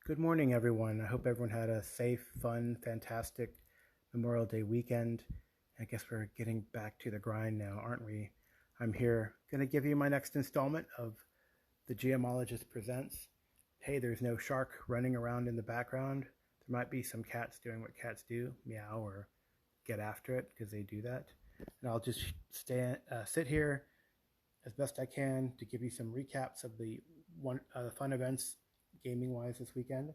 Good morning, everyone. I hope everyone had a safe, fun, fantastic Memorial Day weekend. I guess we're getting back to the grind now, aren't we? I'm here going to give you my next installment of the GMologist Presents. Hey, there's no shark running around in the background. There might be some cats doing what cats do, meow or get after it, because they do that. And I'll just sit here as best I can to give you some recaps of the fun events gaming-wise this weekend.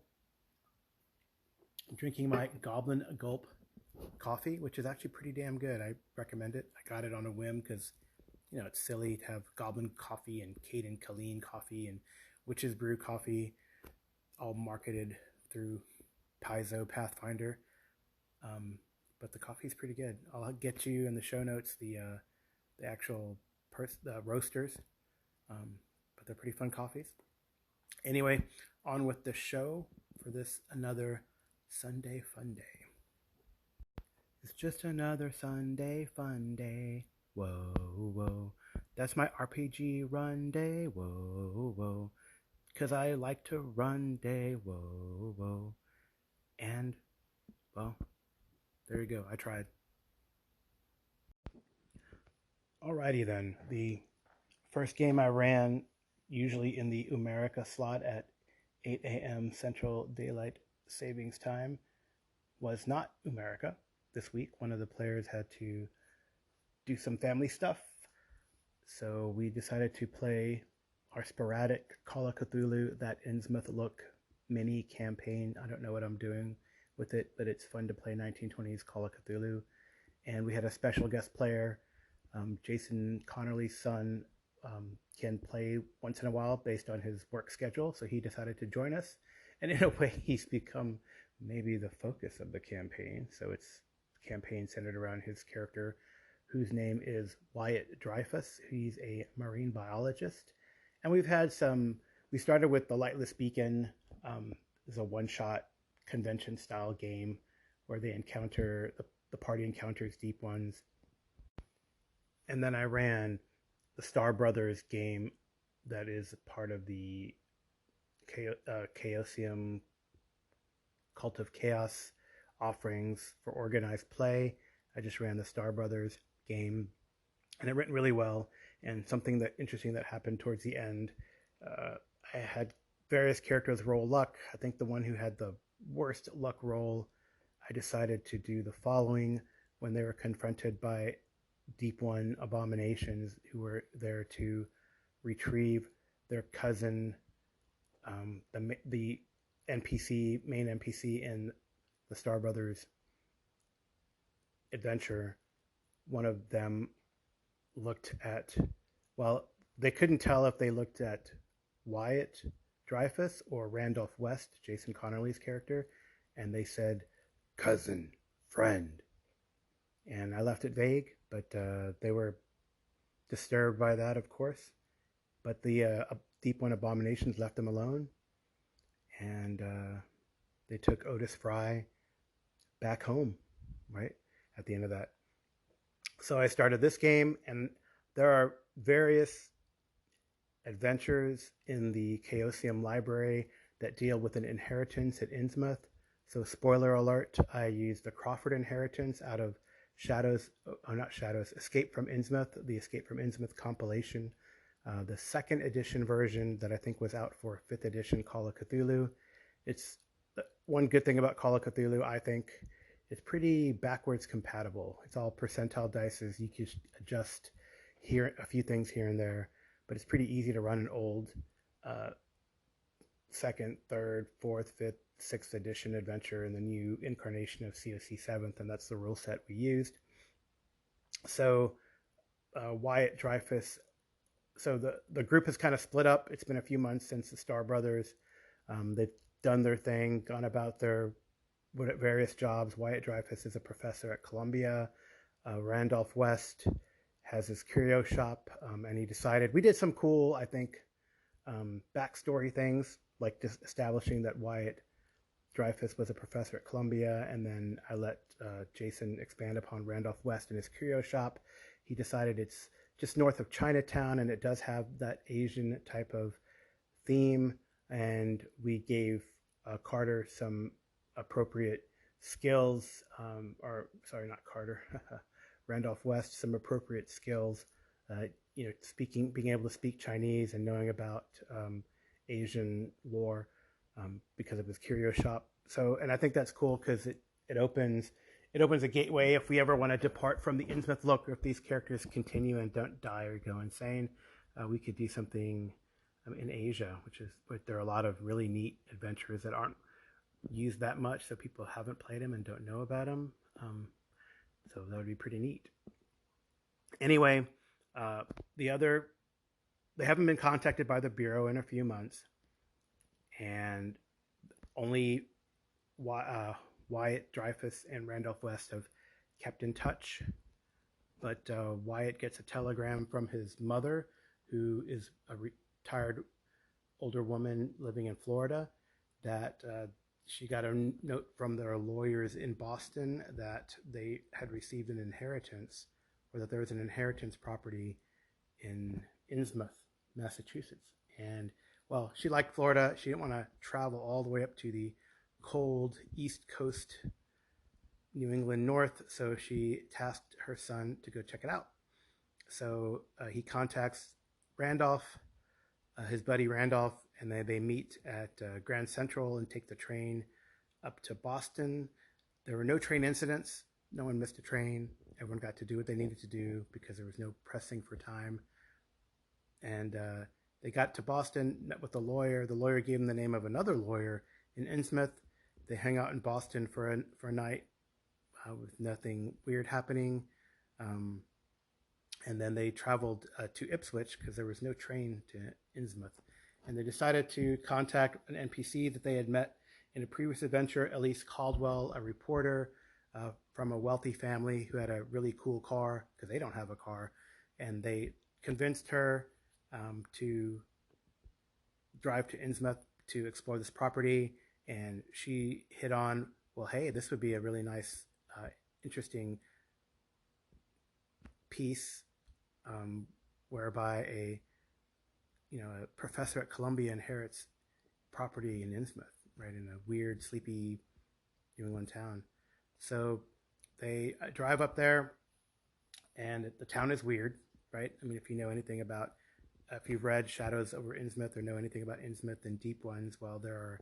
I'm drinking my Goblin Gulp coffee, which is actually pretty damn good. I recommend it. I got it on a whim because, it's silly to have Goblin coffee and Kate and Colleen coffee and Witch's Brew coffee all marketed through Paizo Pathfinder. But the coffee's pretty good. I'll get you in the show notes the actual roasters, but they're pretty fun coffees. Anyway, on with the show for this another Sunday fun day. It's just another Sunday fun day. Whoa, whoa. That's my RPG run day. Whoa, whoa. 'Cause I like to run day. Whoa, whoa. And, well, there you go. I tried. Alrighty then. The first game I ran, usually in the America slot at 8 a.m. Central Daylight Savings Time, was not America this week. One of the players had to do some family stuff, so we decided to play our sporadic Call of Cthulhu, that Innsmouth look mini campaign. I don't know what I'm doing with it, but it's fun to play 1920s Call of Cthulhu. And we had a special guest player, Jason Connerly's son, can play once in a while based on his work schedule, so he decided to join us. And in a way, he's become maybe the focus of the campaign. So it's a campaign centered around his character, whose name is Wyatt Dreyfus. He's a marine biologist. And we started with the Lightless Beacon. It's a one-shot convention-style game where the party encounters deep ones. And then I ran the Star Brothers game that is part of the Chaosium Cult of Chaos offerings for organized play. I just ran the Star Brothers game, and it went really well. And something interesting that happened towards the end, I had various characters roll luck. I think the one who had the worst luck roll, I decided to do the following when they were confronted by Deep One abominations who were there to retrieve their cousin, the main NPC in the Star Brothers adventure. One of them looked at, they couldn't tell if they looked at Wyatt Dreyfus or Randolph West, Jason Connerly's character, and they said, cousin, friend. And I left it vague, but they were disturbed by that, of course. But the Deep One abominations left them alone, and they took Otis Fry back home, right, at the end of that. So I started this game, and there are various adventures in the Chaosium library that deal with an inheritance at Innsmouth. So spoiler alert, I used the Crawford inheritance out of Escape from Innsmouth, the Escape from Innsmouth compilation. The second edition version that I think was out for 5th edition Call of Cthulhu. It's one good thing about Call of Cthulhu, I think. It's pretty backwards compatible. It's all percentile dices. You can adjust a few things here and there, but it's pretty easy to run an old 2nd, 3rd, 4th, 5th, 6th edition adventure in the new incarnation of COC 7th, and that's the rule set we used. So Wyatt Dreyfus, so the group has kind of split up. It's been a few months since the Star Brothers. They've done their thing, gone about their various jobs. Wyatt Dreyfus is a professor at Columbia. Randolph West has his curio shop, and he decided, we did some cool, I think, backstory things, like just establishing that Wyatt Dreyfus was a professor at Columbia, and then I let Jason expand upon Randolph West and his curio shop. He decided it's just north of Chinatown, and it does have that Asian type of theme, and we gave Carter some appropriate skills, or sorry, not Carter, Randolph West some appropriate skills. Being able to speak Chinese and knowing about Asian lore because of his curio shop. So, and I think that's cool because it opens a gateway if we ever want to depart from the Innsmouth look, or if these characters continue and don't die or go insane, we could do something in Asia, but there are a lot of really neat adventures that aren't used that much, so people haven't played them and don't know about them. So that would be pretty neat. Anyway, they haven't been contacted by the Bureau in a few months, and only Wyatt, Dreyfus, and Randolph West have kept in touch. But Wyatt gets a telegram from his mother, who is a retired older woman living in Florida, that she got a note from their lawyers in Boston that they had received an inheritance, or that there was an inheritance property in Innsmouth, Massachusetts. And, well, she liked Florida. She didn't want to travel all the way up to the cold East Coast New England north, so she tasked her son to go check it out. So he contacts Randolph, his buddy Randolph, and they meet at Grand Central and take the train up to Boston. There were no train incidents. No one missed a train. Everyone got to do what they needed to do because there was no pressing for time. And they got to Boston, met with the lawyer. The lawyer gave them the name of another lawyer in Innsmouth. They hung out in Boston for a night with nothing weird happening. And then they traveled to Ipswich because there was no train to Innsmouth. And they decided to contact an NPC that they had met in a previous adventure, Elise Caldwell, a reporter from a wealthy family who had a really cool car, because they don't have a car. And they convinced her to drive to Innsmouth to explore this property. And she hit on, well, hey, this would be a really nice, interesting piece whereby a professor at Columbia inherits property in Innsmouth, right, in a weird, sleepy New England town. So they drive up there, and the town is weird, right? I mean, if you know anything about, if you've read Shadows over Innsmouth or know anything about Innsmouth and Deep Ones, well, there are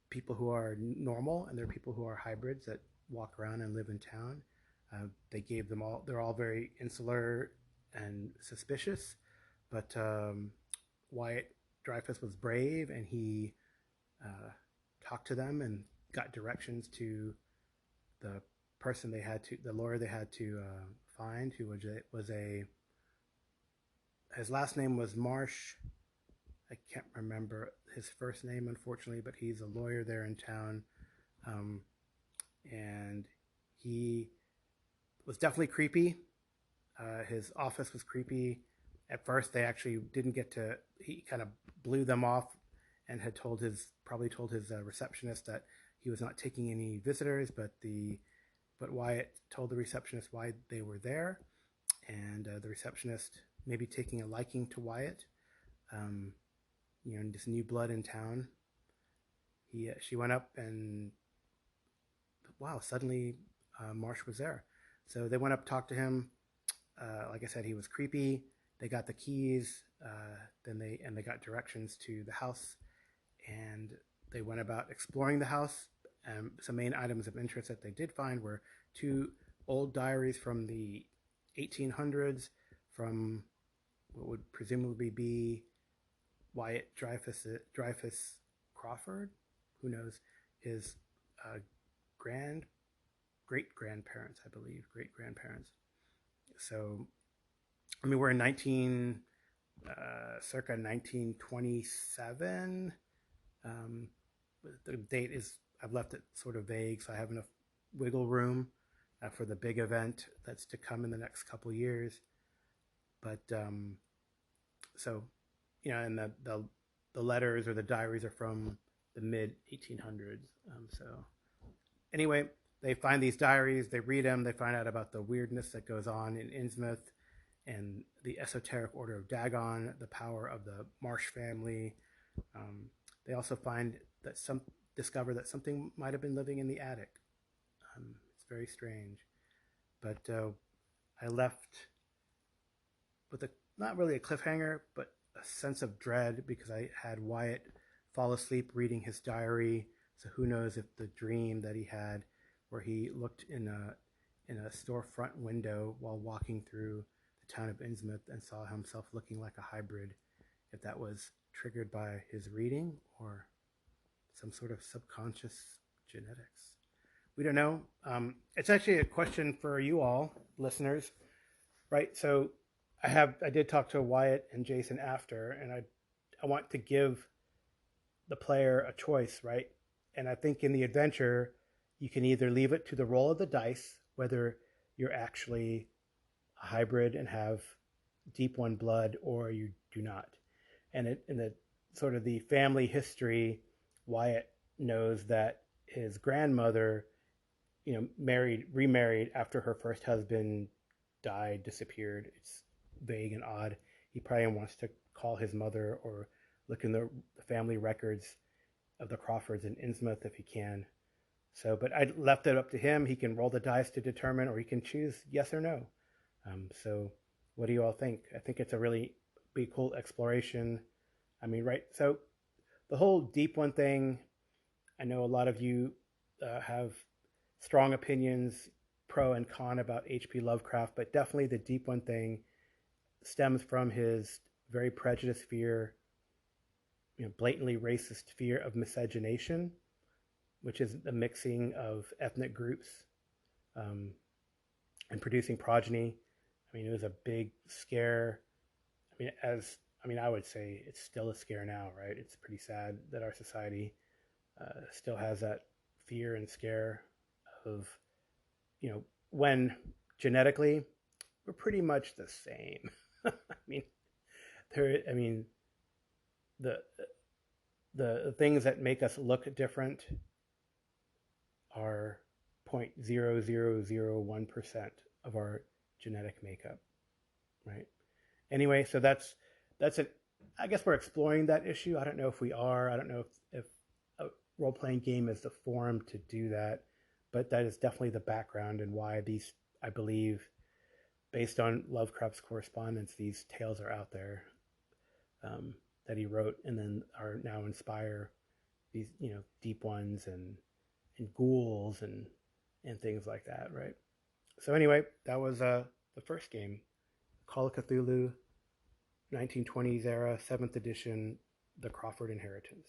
people who are normal and there are people who are hybrids that walk around and live in town. They gave them all, they're all very insular and suspicious, but Wyatt Dreyfus was brave, and he talked to them and got directions to the person the lawyer they had to find, who was his last name was Marsh. I can't remember his first name, unfortunately, but he's a lawyer there in town. And he was definitely creepy. His office was creepy. At first, they actually didn't get to, he kind of blew them off and had probably told his receptionist that he was not taking any visitors, but Wyatt told the receptionist why they were there. And the receptionist, maybe taking a liking to Wyatt, this new blood in town, she went up and, wow, suddenly Marsh was there. So they went up, talked to him. Like I said, he was creepy. They got the keys, then they got directions to the house, and they went about exploring the house. Some main items of interest that they did find were 2 old diaries from the 1800s from what would presumably be Wyatt Dreyfus Crawford, who knows, his great-grandparents, I believe, great-grandparents. So, I mean, we're in circa 1927. The date is, I've left it sort of vague, so I have enough wiggle room for the big event that's to come in the next couple of years. But, so, and the letters or the diaries are from the mid-1800s. So, anyway, they find these diaries, they read them, they find out about the weirdness that goes on in Innsmouth and the esoteric order of Dagon, the power of the Marsh family. They also find that discover that something might have been living in the attic. It's very strange. But I left with not really a cliffhanger, but a sense of dread because I had Wyatt fall asleep reading his diary. So who knows if the dream that he had, where he looked in a storefront window while walking through the town of Innsmouth and saw himself looking like a hybrid, if that was triggered by his reading or some sort of subconscious genetics. We don't know. It's actually a question for you all, listeners, right? So I did talk to Wyatt and Jason after, and I want to give the player a choice, right? And I think in the adventure, you can either leave it to the roll of the dice, whether you're actually a hybrid and have deep one blood or you do not. And in the sort of the family history, Wyatt knows that his grandmother, remarried after her first husband died, disappeared. It's vague and odd. He probably wants to call his mother or look in the family records of the Crawfords in Innsmouth if he can. So, but I left it up to him. He can roll the dice to determine, or he can choose yes or no. So what do you all think? I think it's a really big, cool exploration. I mean, right. So the whole deep one thing, I know a lot of you have strong opinions, pro and con about H.P. Lovecraft, but definitely the deep one thing stems from his very prejudiced fear, blatantly racist fear of miscegenation, which is the mixing of ethnic groups and producing progeny. I mean, it was a big scare. I would say it's still a scare now, right? It's pretty sad that our society still has that fear and scare of, when genetically we're pretty much the same. The things that make us look different are 0.0001% of our genetic makeup, right? Anyway, so that's it. I guess we're exploring that issue. I don't know if we are. I don't know if a role-playing game is the forum to do that, but that is definitely the background and why these, I believe, based on Lovecraft's correspondence, these tales are out there that he wrote and then are now inspire these, deep ones and ghouls and things like that, right? So anyway, that was the first game, Call of Cthulhu, 1920s era, 7th edition, The Crawford Inheritance.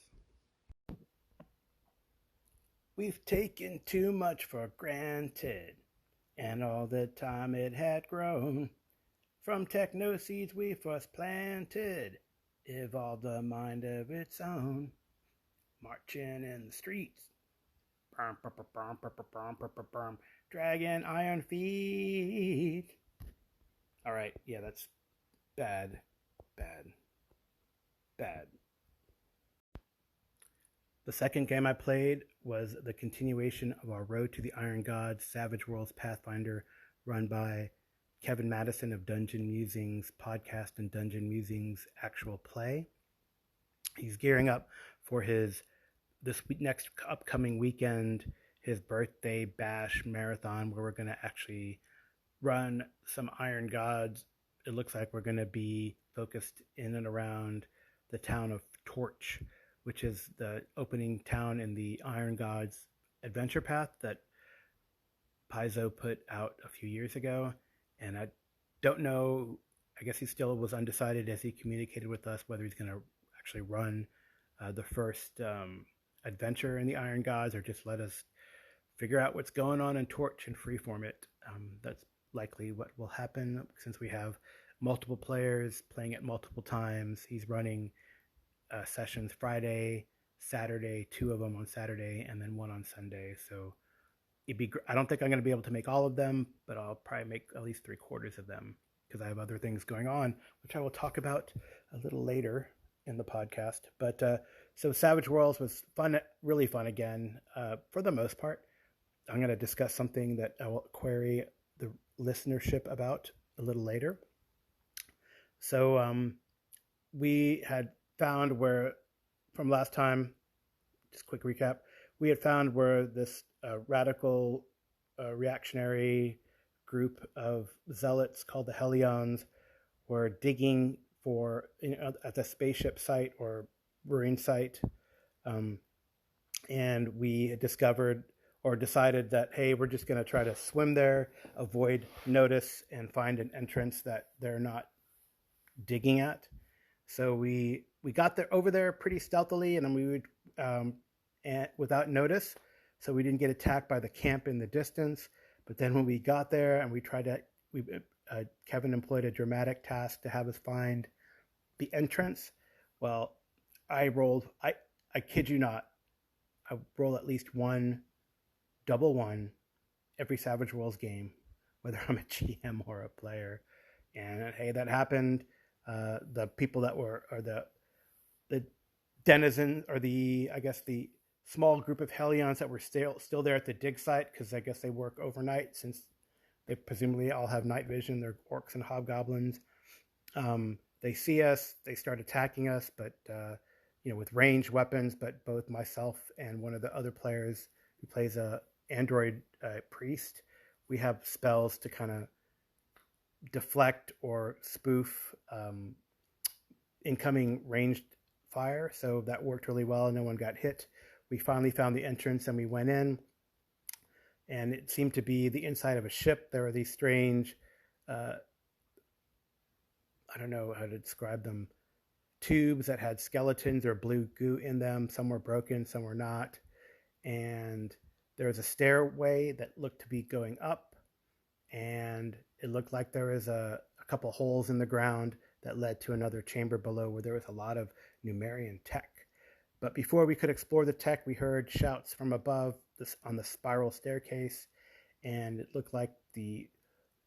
We've taken too much for granted, and all the time it had grown. From techno seeds we first planted, evolved a mind of its own, marching in the streets. Dragon iron feet. All right, yeah, that's bad. The second game I played was the continuation of our Road to the Iron Gods Savage Worlds Pathfinder, run by Kevin Madison of Dungeon Musings podcast and Dungeon Musings actual play. He's gearing up for next upcoming weekend, his birthday bash marathon, where we're going to actually run some Iron Gods. It looks like we're going to be focused in and around the town of Torch, which is the opening town in the Iron Gods adventure path that Paizo put out a few years ago. And I don't know, I guess he still was undecided as he communicated with us whether he's going to actually run the first adventure in the Iron Gods or just let us figure out what's going on in Torch and freeform it. That's likely what will happen since we have multiple players playing at multiple times. He's running sessions Friday, Saturday, 2 of them on Saturday, and then 1 on Sunday. So I don't think I'm going to be able to make all of them, but I'll probably make at least 3/4 of them because I have other things going on, which I will talk about a little later in the podcast. But so Savage Worlds was fun, really fun again, for the most part. I'm going to discuss something that I will query the listenership about a little later. So we had found where, from last time, just quick recap, we had found were this radical reactionary group of zealots called the Hellions were digging for at the spaceship site or ruin site, and we discovered or decided that, hey, we're just going to try to swim there, avoid notice, and find an entrance that they're not digging at. So we got over there pretty stealthily, and then we would without notice, so we didn't get attacked by the camp in the distance. But then when we got there and we tried to, Kevin employed a dramatic task to have us find the entrance. Well, I kid you not, I roll at least one double one every Savage Worlds game, whether I'm a GM or a player. And hey, that happened. The people that were, or the denizens, or the small group of Hellions that were still there at the dig site, because I guess they work overnight since they presumably all have night vision. They're orcs and hobgoblins. They see us, they start attacking us, but with ranged weapons. But both myself and one of the other players who plays a android priest, we have spells to kind of deflect or spoof incoming ranged fire. So that worked really well. No one got hit. We finally found the entrance and we went in, and it seemed to be the inside of a ship. There were these strange, I don't know how to describe them, tubes that had skeletons or blue goo in them. Some were broken, some were not. And there was a stairway that looked to be going up, and it looked like there was a couple holes in the ground that led to another chamber below where there was a lot of Numerian tech. But before we could explore the tech, we heard shouts from above on the spiral staircase, and it looked like the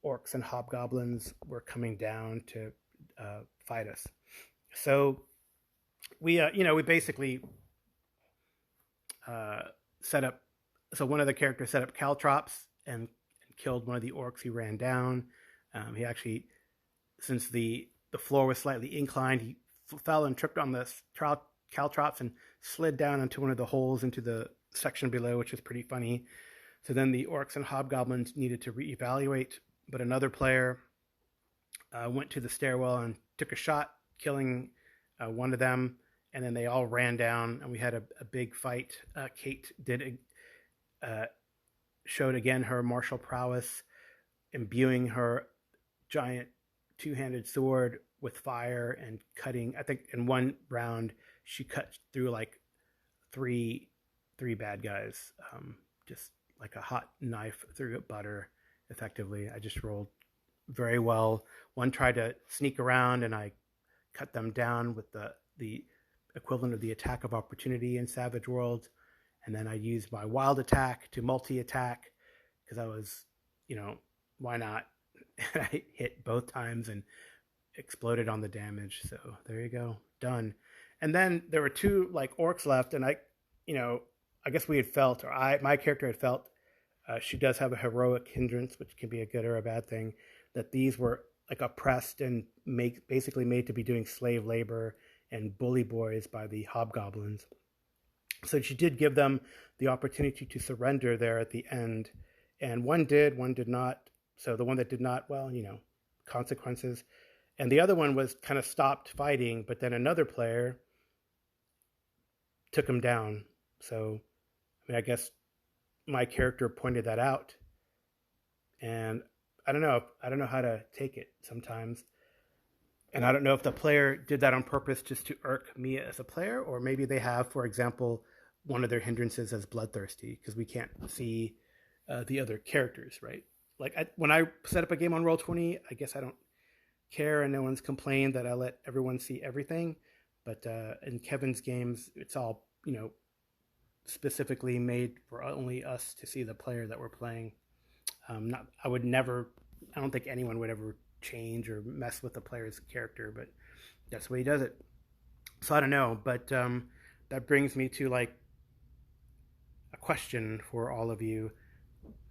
orcs and hobgoblins were coming down to fight us. So we basically set up. So one of the characters set up caltrops and killed one of the orcs who ran down. He actually, since the floor was slightly inclined, he fell and tripped on the caltrops and slid down into one of the holes into the section below, which is pretty funny. So then the orcs and hobgoblins needed to reevaluate, but another player went to the stairwell and took a shot, killing one of them, and then they all ran down, and we had a big fight. Kate showed again her martial prowess, imbuing her giant two-handed sword with fire and cutting. I think in one round she cut through like three bad guys, just like a hot knife through butter, effectively. I just rolled very well. One tried to sneak around, and I cut them down with the equivalent of the attack of opportunity in Savage Worlds. And then I used my wild attack to multi-attack, because I was, why not? I hit both times and exploded on the damage. So there you go, done. And then there were two like orcs left, and I guess we had felt, or my character had felt, she does have a heroic hindrance, which can be a good or a bad thing, that these were like oppressed and basically made to be doing slave labor and bully boys by the hobgoblins. So she did give them the opportunity to surrender there at the end, and one did, one did not. So the one that did not, well, consequences. And the other one was kind of stopped fighting, but then another player took him down. So, I guess my character pointed that out, and I don't know how to take it sometimes. And I don't know if the player did that on purpose just to irk me as a player, or maybe they have, for example, one of their hindrances as bloodthirsty, because we can't see the other characters, right? Like when I set up a game on Roll20, I guess I don't care, and no one's complained that I let everyone see everything. But in Kevin's games, it's all, specifically made for only us to see the player that we're playing. I don't think anyone would ever change or mess with the player's character, but that's the way he does it. So I don't know, but that brings me to like a question for all of you.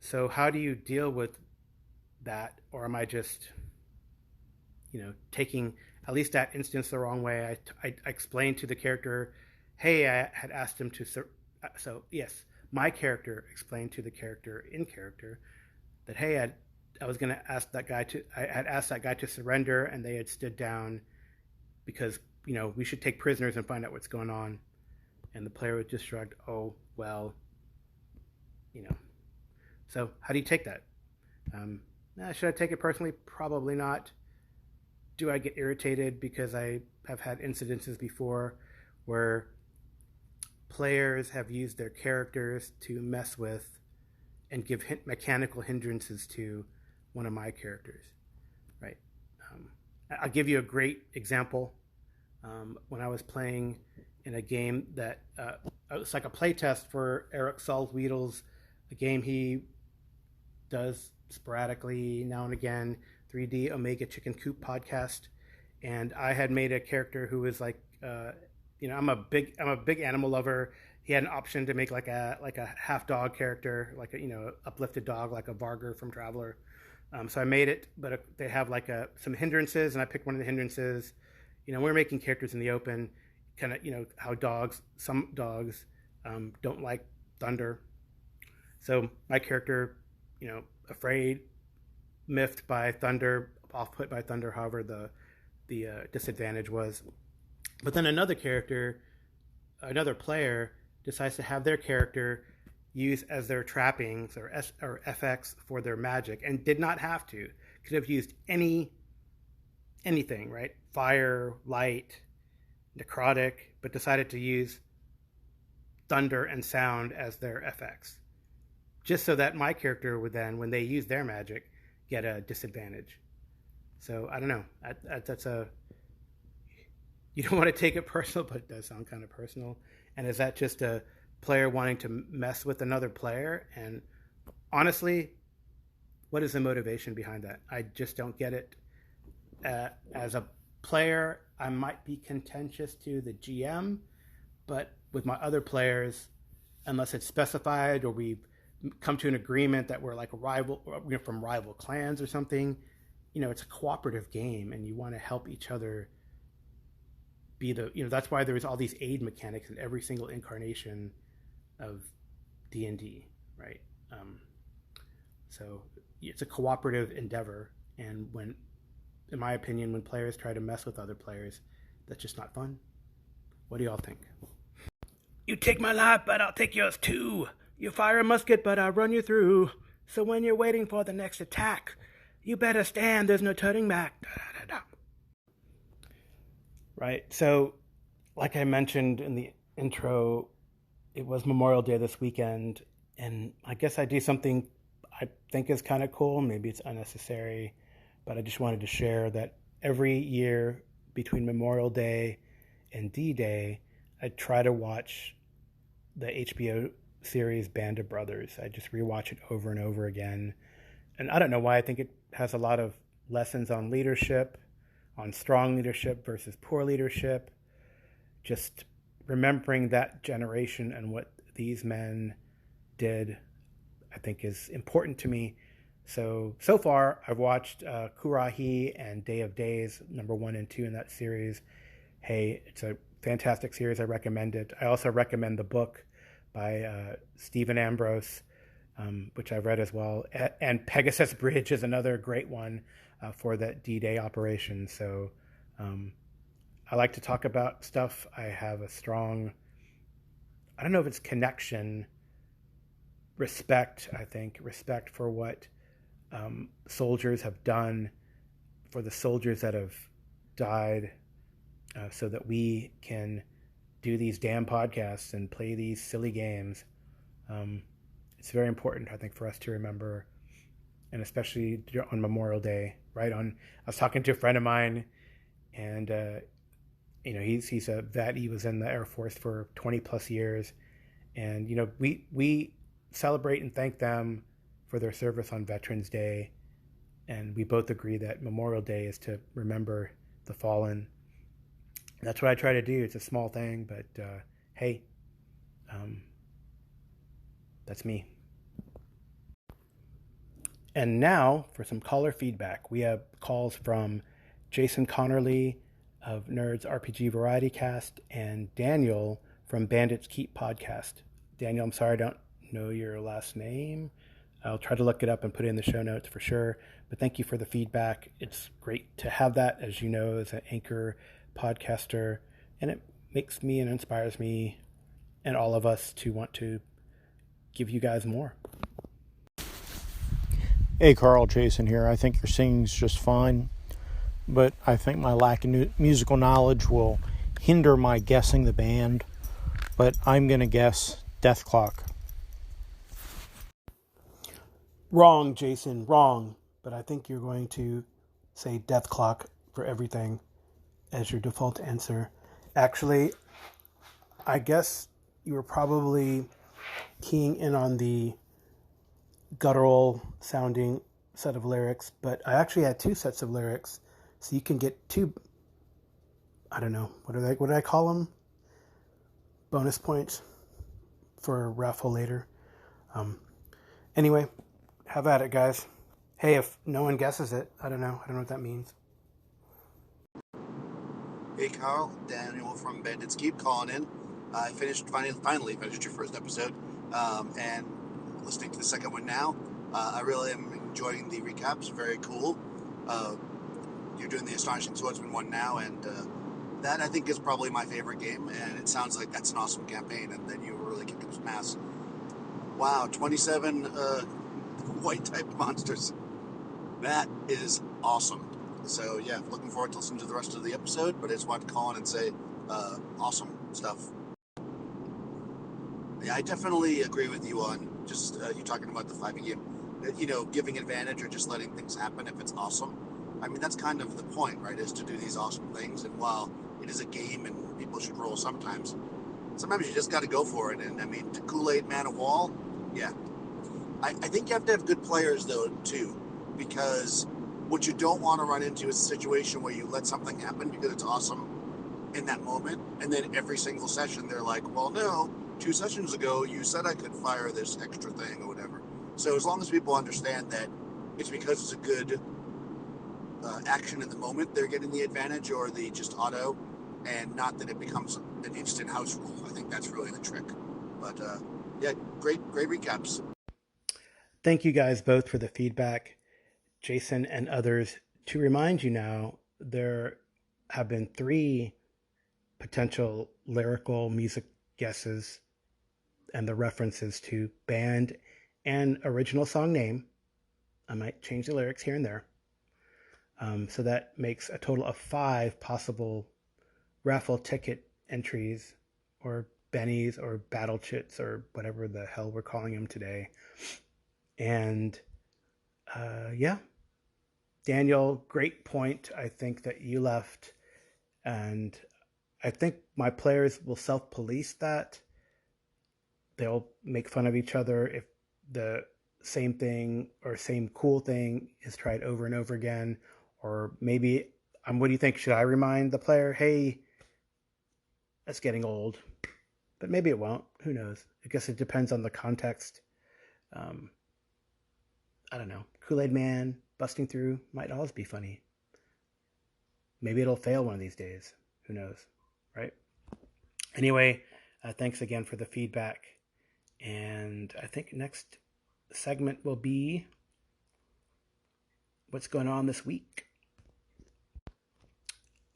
So how do you deal with that? Or am I just, taking at least that instance the wrong way? I explained to the character, hey, I had asked him to So yes, my character explained to the character in character that, hey, I was going to ask that guy to, I had asked that guy to surrender, and they had stood down because, we should take prisoners and find out what's going on. And the player just shrugged, oh, well, So how do you take that? Should I take it personally? Probably not. Do I get irritated because I have had incidences before where players have used their characters to mess with and give mechanical hindrances to one of my characters, right? I'll give you a great example. When I was playing in a game that it was like a playtest for Eric Salzwedl's a game he does sporadically now and again, 3D Omega Chicken Coop podcast, and I had made a character who was like, I'm a big animal lover. He had an option to make like a half dog character, like a uplifted dog, like a Varger from Traveler. So I made it, but they have like some hindrances, and I picked one of the hindrances. We're making characters in the open, kind of how some dogs don't like thunder. So my character, afraid, miffed by thunder, off-put by thunder, however the disadvantage was. But then another player decides to have their character use as their trappings or FX for their magic, and did not have to. Could have used anything, right? Fire, light, necrotic, but decided to use thunder and sound as their FX. Just so that my character would then, when they use their magic, get a disadvantage. So I don't know. You don't want to take it personal, but it does sound kind of personal. And is that just a player wanting to mess with another player? And honestly, what is the motivation behind that? I just don't get it. As a player, I might be contentious to the GM, but with my other players, unless it's specified or we've come to an agreement that we're like from rival clans or something, it's a cooperative game, and you want to help each other be that's why there's all these aid mechanics in every single incarnation of D&D, right? So it's a cooperative endeavor, and in my opinion, when players try to mess with other players, that's just not fun. What do y'all think? You take my life, but I'll take yours too. You fire a musket, but I'll run you through. So when you're waiting for the next attack, you better stand, there's no turning back. Da-da-da-da. Right, so like I mentioned in the intro, it was Memorial Day this weekend, and I guess I do something I think is kind of cool. Maybe it's unnecessary, but I just wanted to share that every year between Memorial Day and D-Day, I try to watch the HBO series Band of Brothers. I just rewatch it over and over again. And I don't know why. I think it has a lot of lessons on leadership, on strong leadership versus poor leadership. Just remembering that generation and what these men did, I think, is important to me. So far, I've watched Kurahi and Day of Days, number 1 and 2 in that series. Hey, it's a fantastic series. I recommend it. I also recommend the book by Stephen Ambrose, which I've read as well. And Pegasus Bridge is another great one for that D-Day operation. So I like to talk about stuff. I have a strong, I don't know if it's connection, respect for what soldiers have done, for the soldiers that have died, so that we can do these damn podcasts and play these silly games. It's very important, I think, for us to remember, and especially on Memorial Day. I was talking to a friend of mine, and he's a vet. He was in the Air Force for 20 plus years, and we celebrate and thank them for their service on Veterans Day, and we both agree that Memorial Day is to remember the fallen. That's what I try to do. It's a small thing, but hey, that's me. And now for some caller feedback. We have calls from Jason Connerly of Nerds RPG Variety Cast and Daniel from Bandit's Keep Podcast. Daniel, I'm sorry I don't know your last name. I'll try to look it up and put it in the show notes for sure. But thank you for the feedback. It's great to have that, as you know, as an anchor podcaster. And it makes me and inspires me and all of us to want to give you guys more. Hey Carl, Jason here. I think your singing's just fine, but I think my lack of musical knowledge will hinder my guessing the band. But I'm going to guess Death Clock. Wrong, Jason, wrong. But I think you're going to say Death Clock for everything as your default answer. Actually, I guess you were probably keying in on the guttural sounding set of lyrics, but I actually had two sets of lyrics, so you can get two, I don't know, what do I call them? Bonus points for a raffle later. Anyway, have at it, guys. Hey, if no one guesses it, I don't know what that means. Hey Carl, Daniel from Bandit's Keep calling in. I finally finished your first episode, and listening to the second one now. I really am enjoying the recaps. Very cool. You're doing the Astonishing Swordsman one now, and that I think is probably my favorite game. And it sounds like that's an awesome campaign, and then you were really kicking some ass. Wow, 27 white type monsters. That is awesome. So yeah, looking forward to listening to the rest of the episode. But I just wanted to call in and say, awesome stuff. Yeah, I definitely agree with you on just you talking about the 5e game. Giving advantage or just letting things happen if it's awesome. I mean, that's kind of the point, right? Is to do these awesome things. And while it is a game and people should roll sometimes you just got to go for it. And I mean, the Kool-Aid Man of Wall, yeah. I think you have to have good players though too, because what you don't want to run into is a situation where you let something happen because it's awesome in that moment, and then every single session they're like, well, no, 2 sessions ago you said I could fire this extra thing or whatever. So as long as people understand that it's because it's a good action in the moment, they're getting the advantage or the just auto, and not that it becomes an instant house rule. I think that's really the trick. But yeah, great recaps. Thank you guys both for the feedback, Jason and others. To remind you now, there have been 3 potential lyrical music guesses and the references to band and original song name. I might change the lyrics here and there. So that makes a total of 5 possible raffle ticket entries, or bennies, or battle chits, or whatever the hell we're calling them today. And yeah, Daniel, great point. I think that you left, and I think my players will self-police that. They'll make fun of each other if the same thing or same cool thing is tried over and over again. Or maybe, what do you think? Should I remind the player, hey, that's getting old? But maybe it won't. Who knows? I guess it depends on the context. I don't know. Kool-Aid Man busting through might always be funny. Maybe it'll fail one of these days. Who knows, right? Anyway, thanks again for the feedback. And I think next segment will be what's going on this week.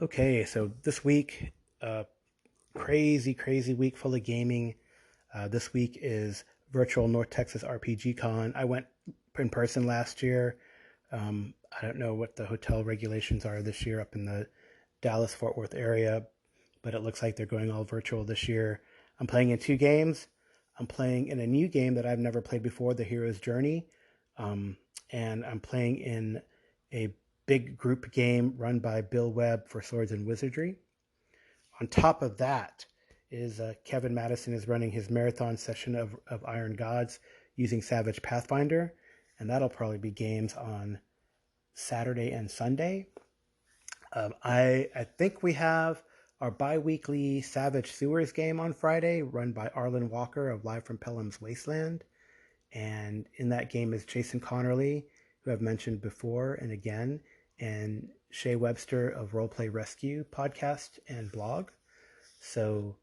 Okay, so this week, crazy week full of gaming. This week is virtual North Texas RPG Con. I went in person last year. I don't know what the hotel regulations are this year up in the Dallas-Fort Worth area, but it looks like they're going all virtual this year. I'm playing in 2 games. I'm playing in a new game that I've never played before, The Hero's Journey. And I'm playing in a big group game run by Bill Webb for Swords and Wizardry. On top of that is Kevin Madison is running his marathon session of Iron Gods using Savage Pathfinder. And that'll probably be games on Saturday and Sunday. I think we have our bi-weekly Savage Sewers game on Friday, run by Arlen Walker of Live from Pellam's Wasteland. And in that game is Jason Connerly, who I've mentioned before and again, and Webster of Roleplay Rescue podcast and blog. So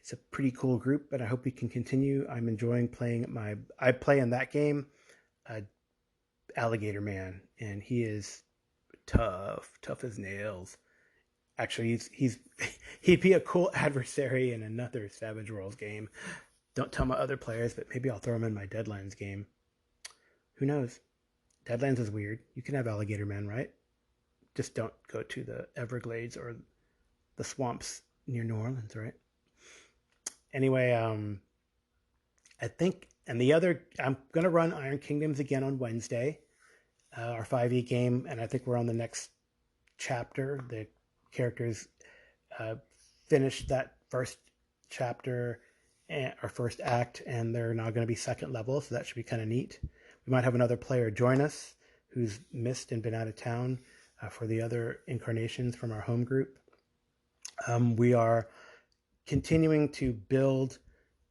It's a pretty cool group, and I hope we can continue. I'm enjoying playing I play in that game, Alligator Man, and he is tough as nails. Actually, he's he'd be a cool adversary in another Savage Worlds game. Don't tell my other players, but maybe I'll throw him in my Deadlands game. Who knows? Deadlands is weird. You can have Alligator Man, right? Just don't go to the Everglades or the swamps near New Orleans, right? Anyway, I think, and the other, I'm going to run Iron Kingdoms again on Wednesday, our 5e game, and I think we're on the next chapter. The characters finished that first chapter, our first act, and they're now going to be second level, so that should be kind of neat. We might have another player join us who's missed and been out of town for the other incarnations from our home group. We are continuing to build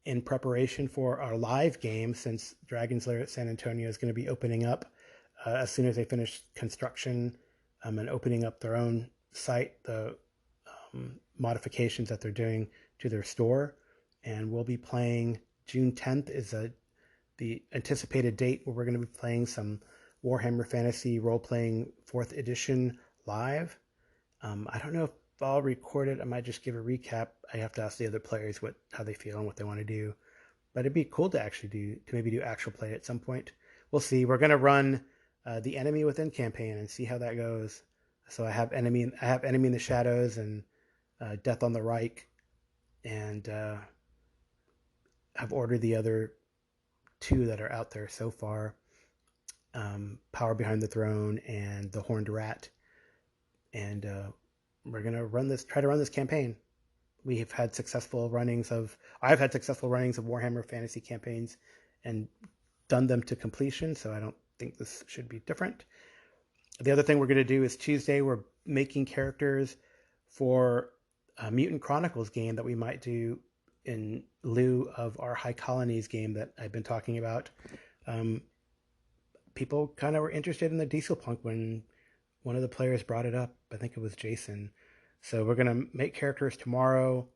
in preparation for our live game, since Dragon's Lair at San Antonio is going to be opening up as soon as they finish construction and opening up their own site, the modifications that they're doing to their store. And we'll be playing June 10th is the anticipated date where we're going to be playing some Warhammer Fantasy role-playing 4th edition live. I don't know if I'll record it. I might just give a recap. I have to ask the other players how they feel and what they want to do. But it'd be cool to actually maybe do actual play at some point. We'll see. We're going to run the Enemy Within campaign and see how that goes. So I have Enemy in the Shadows and Death on the Reich, and I've ordered the other 2 that are out there so far, Power Behind the Throne and The Horned Rat. And we're going to try to run this campaign. I've had successful runnings of Warhammer Fantasy campaigns and done them to completion, so I don't think this should be different. The other thing we're going to do is Tuesday, we're making characters for a Mutant Chronicles game that we might do in lieu of our High Colonies game that I've been talking about. People kind of were interested in the Diesel Punk when one of the players brought it up. I think it was Jason. So we're going to make characters tomorrow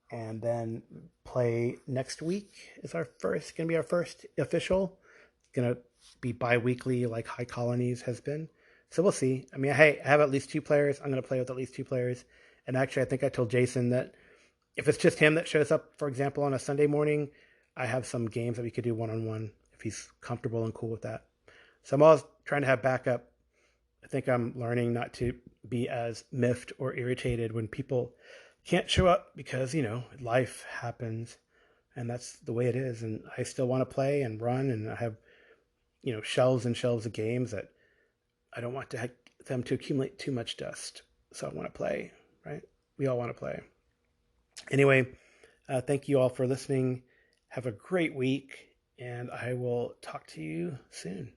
and then play next week is going to be our first official. It's going to be bi-weekly like High Colonies has been. So we'll see. I mean, I have at least 2 players. I'm going to play with at least 2 players. And actually, I think I told Jason that if it's just him that shows up, for example, on a Sunday morning, I have some games that we could do one-on-one if he's comfortable and cool with that. So I'm always trying to have backup. I think I'm learning not to be as miffed or irritated when people can't show up because, life happens and that's the way it is. And I still want to play and run, and I have, shelves and shelves of games that I don't want them to accumulate too much dust. So I want to play, right? We all want to play. Anyway, thank you all for listening. Have a great week, and I will talk to you soon.